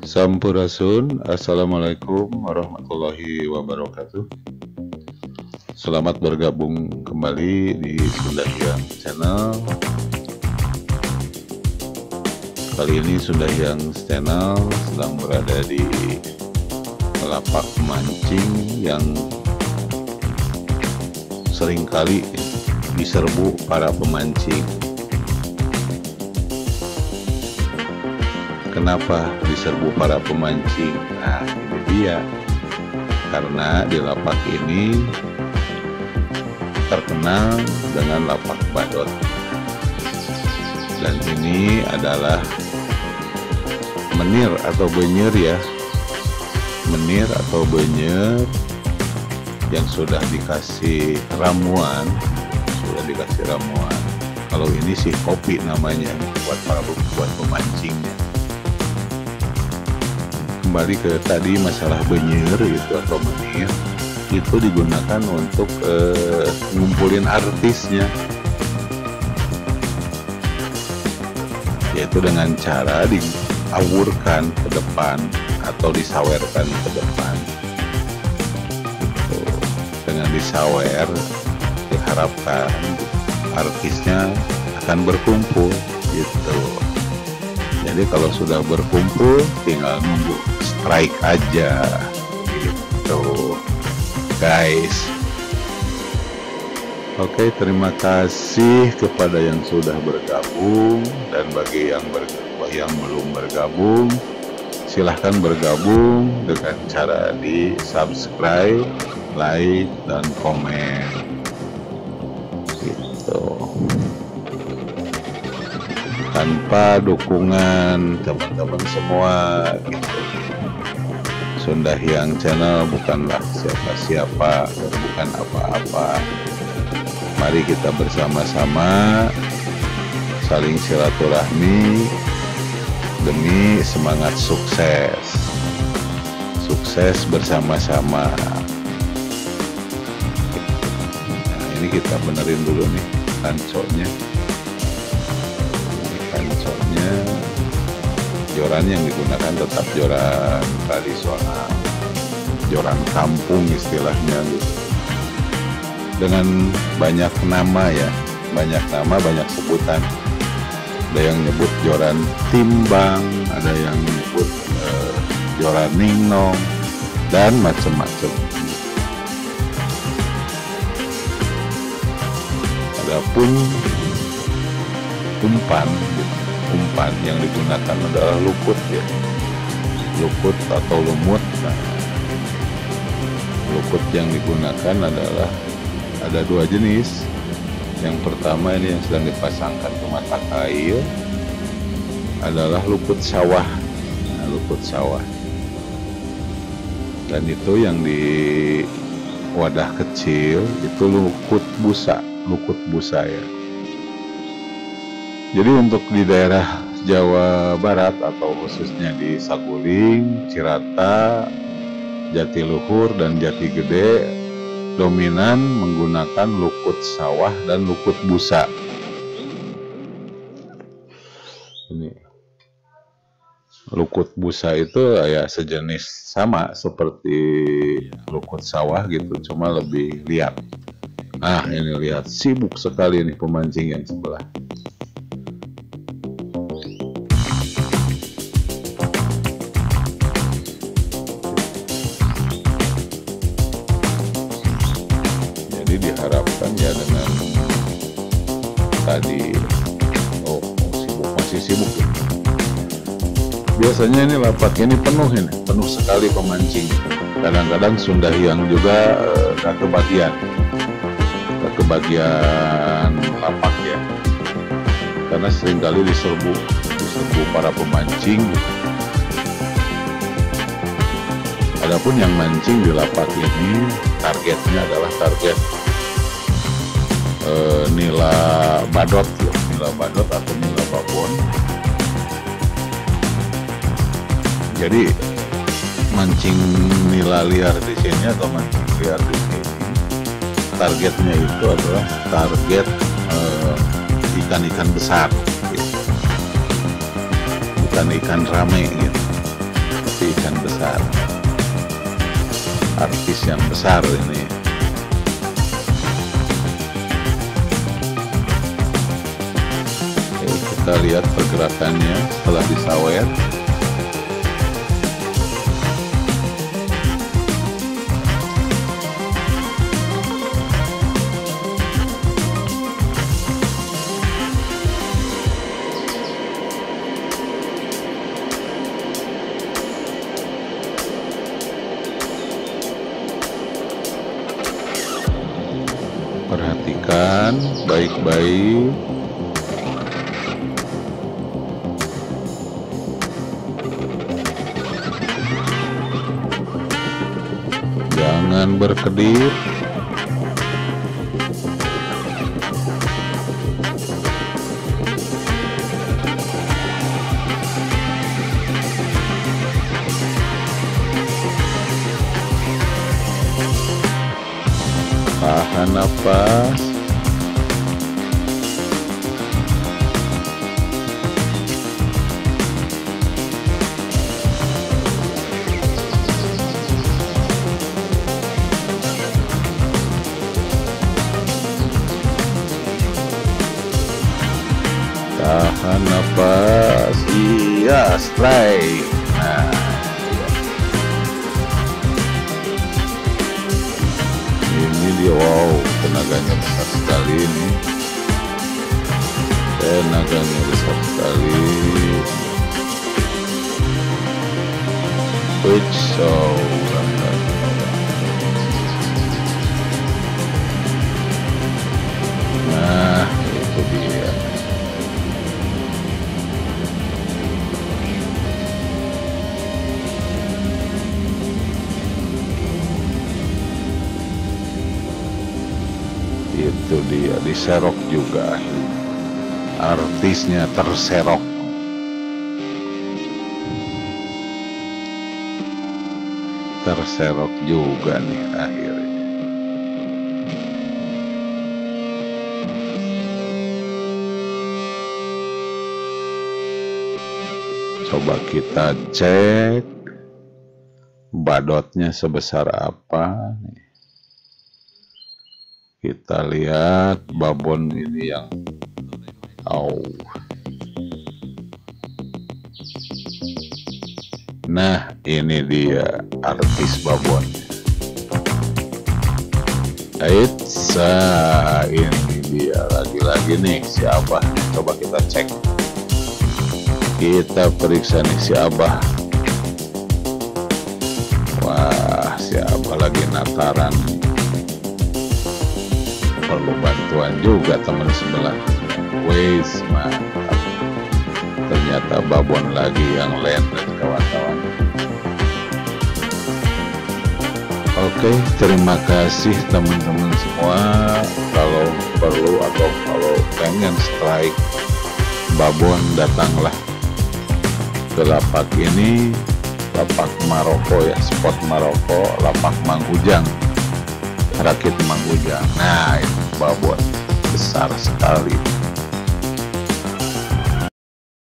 Sampurasun, Assalamualaikum warahmatullahi wabarakatuh. Selamat bergabung kembali di Sunda Hyang Channel. Kali ini Sunda Hyang Channel sedang berada di lapak mancing yang seringkali diserbu para pemancing. Kenapa diserbu para pemancing? Nah, ini dia. Karena di lapak ini terkenal dengan lapak badot. Dan ini adalah menir atau benyer ya. Menir atau benyer yang sudah dikasih ramuan. Kalau ini sih kopi namanya buat pemancingnya. Kembali ke tadi masalah benyer itu atau menir, itu digunakan untuk ngumpulin artisnya, yaitu dengan cara diawurkan ke depan atau disawerkan ke depan. Dengan disawer diharapkan artisnya akan berkumpul gitu. Jadi kalau sudah berkumpul tinggal nunggu strike aja gitu guys. Oke, terima kasih kepada yang sudah bergabung, dan bagi yang belum bergabung silahkan bergabung dengan cara di subscribe, like, dan komen gitu. Tanpa dukungan teman-teman semua gitu, Sunda Hyang Channel bukanlah siapa-siapa dan bukan apa-apa. Mari kita bersama-sama saling silaturahmi demi semangat sukses bersama-sama. Nah, ini kita benerin dulu nih kanconya. Joran yang digunakan tetap joran tradisional, joran kampung istilahnya gitu. Dengan banyak nama ya, banyak sebutan. Ada yang nyebut joran timbang, ada yang nyebut joran ningnong, dan macam-macam. Adapun umpan yang digunakan adalah luput ya, luput atau lumut. Nah, luput yang digunakan adalah ada dua jenis. Yang pertama ini yang sedang dipasangkan ke mata kail adalah luput sawah. Nah, luput sawah, dan itu yang di wadah kecil itu luput busa ya. Jadi untuk di daerah Jawa Barat atau khususnya di Saguling, Cirata, Jatiluhur, dan Jatigede dominan menggunakan luput sawah dan luput busa. Ini luput busa itu ya sejenis sama seperti luput sawah gitu, cuma lebih liar. Nah, ini lihat sibuk sekali nih pemancing yang sebelah. Diharapkan ya dengan tadi masih sibuk ya. Biasanya ini lapak ini penuh sekali pemancing. Kadang-kadang Sunda Hyang juga gak kebagian lapak ya, karena seringkali diserbu para pemancing. Adapun yang mancing di lapak ini targetnya adalah target nila badot atau nila babon. Jadi mancing nila liar di sini atau mancing liar di sini, targetnya itu adalah target ikan-ikan besar gitu. Bukan ikan rame gitu. besar, artis yang besar ini. Oke, kita lihat pergerakannya setelah disawer. Perhatikan baik-baik. Jangan berkedip. Tahan nafas. Tahan nafas. Iya, strike. Nah, ini dia, wow, tenaganya besar sekali ini. Tenaganya besar sekali. Nah, itu dia. Itu dia, diserok juga. Artisnya terserok. Terserok juga nih akhirnya. Coba kita cek badotnya sebesar apa nih. Kita lihat babon ini yang Nah, ini dia artis babon. Ini dia lagi-lagi nih si Abah. Coba kita cek. Kita periksa nih si Abah. Wah, si Abah lagi nataran. Perlu bantuan juga teman sebelah. Wes, mantap. Ternyata babon lagi yang landed, kawan-kawan. Oke, terima kasih teman-teman semua. Kalau perlu atau kalau pengen strike babon, datanglah ke lapak ini, lapak Maroko ya, spot Maroko, lapak Mang Ujang, rakit Mang Ujang. Nah, itu babon besar sekali.